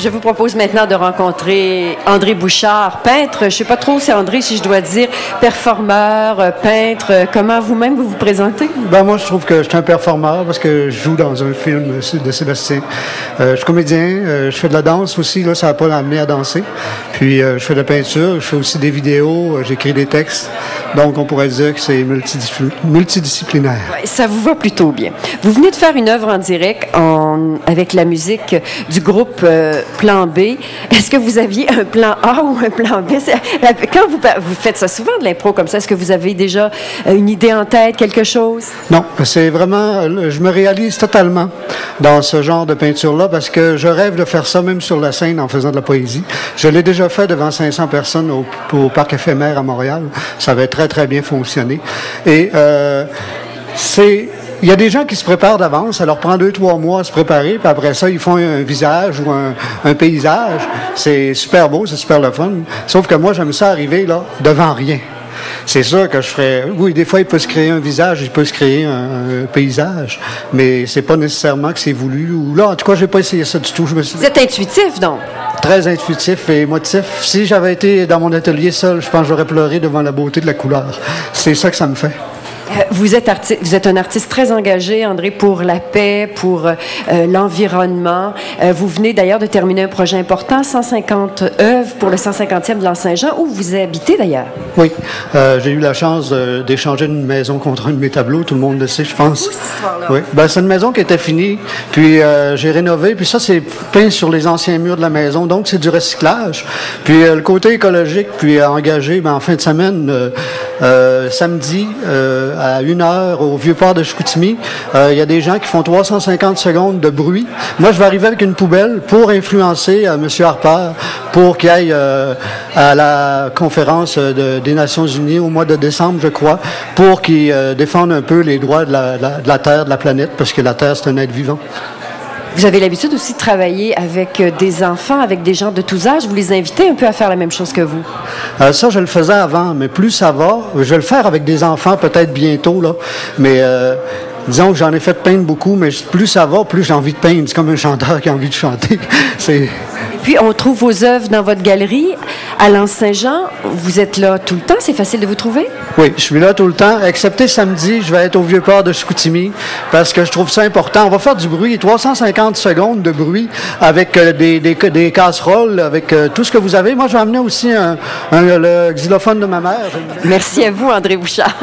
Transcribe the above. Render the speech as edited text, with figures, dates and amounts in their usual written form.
Je vous propose maintenant de rencontrer André Bouchard, peintre. Je ne sais pas trop, c'est André, si je dois dire, performeur, peintre. Comment vous-même vous présentez? Ben moi, je trouve que je suis un performeur parce que je joue dans un film de Sébastien. Je suis comédien, je fais de la danse aussi, là, ça n'a pas amené à danser. Puis je fais de la peinture, je fais aussi des vidéos, j'écris des textes. Donc on pourrait dire que c'est multidisciplinaire. Ouais, ça vous va plutôt bien. Vous venez de faire une œuvre en direct avec la musique du groupe Plan B. Est-ce que vous aviez un plan A ou un plan B? Quand vous faites ça souvent de l'impro comme ça, est-ce que vous avez déjà une idée en tête, quelque chose? Non, c'est vraiment, je me réalise totalement dans ce genre de peinture-là parce que je rêve de faire ça même sur la scène en faisant de la poésie. Je l'ai déjà fait devant 500 personnes au Parc éphémère à Montréal. Ça avait très, très bien fonctionné. Et il y a des gens qui se préparent d'avance, ça leur prend 2-3 mois à se préparer, puis après ça, ils font un visage ou un paysage. C'est super beau, c'est super le fun. Sauf que moi, j'aime ça arriver là, devant rien. C'est sûr que je ferais... Oui, des fois, il peut se créer un visage, il peut se créer un paysage, mais c'est pas nécessairement que c'est voulu. Ou là, en tout cas, j'ai pas essayé ça du tout. Vous êtes intuitif, donc? Très intuitif et émotif. Si j'avais été dans mon atelier seul, je pense que j'aurais pleuré devant la beauté de la couleur. C'est ça que ça me fait. Vous êtes un artiste très engagé, André, pour la paix, pour l'environnement. Vous venez d'ailleurs de terminer un projet important, 150 œuvres pour le 150e de l'Anse-Saint-Jean, où vous habitez d'ailleurs. Oui, j'ai eu la chance d'échanger une maison contre un de mes tableaux, tout le monde le sait, je pense. Oui, ben, c'est une maison qui était finie, puis j'ai rénové, puis ça, c'est peint sur les anciens murs de la maison, donc c'est du recyclage. Puis le côté écologique, puis engagé, ben, en fin de semaine, samedi, à 1h au Vieux-Port de Chicoutimi. Il y a des gens qui font 350 secondes de bruit. Moi, je vais arriver avec une poubelle pour influencer M. Harper pour qu'il aille à la conférence des Nations Unies au mois de décembre, je crois, pour qu'il défende un peu les droits de la Terre, de la planète, parce que la Terre, c'est un être vivant. Vous avez l'habitude aussi de travailler avec des enfants, avec des gens de tous âges. Vous les invitez un peu à faire la même chose que vous? Ça, je le faisais avant, mais plus ça va. Je vais le faire avec des enfants peut-être bientôt, là. Mais disons que j'en ai fait peindre beaucoup, mais plus ça va, plus j'ai envie de peindre. C'est comme un chanteur qui a envie de chanter. Et puis, on trouve vos œuvres dans votre galerie à l'Anse-Saint-Jean. Vous êtes là tout le temps? C'est facile de vous trouver? Oui, je suis là tout le temps. Excepté samedi, je vais être au Vieux-Port de Chicoutimi parce que je trouve ça important. On va faire du bruit, 350 secondes de bruit avec des casseroles, avec tout ce que vous avez. Moi, je vais amener aussi le xylophone de ma mère. Merci à vous, André Bouchard.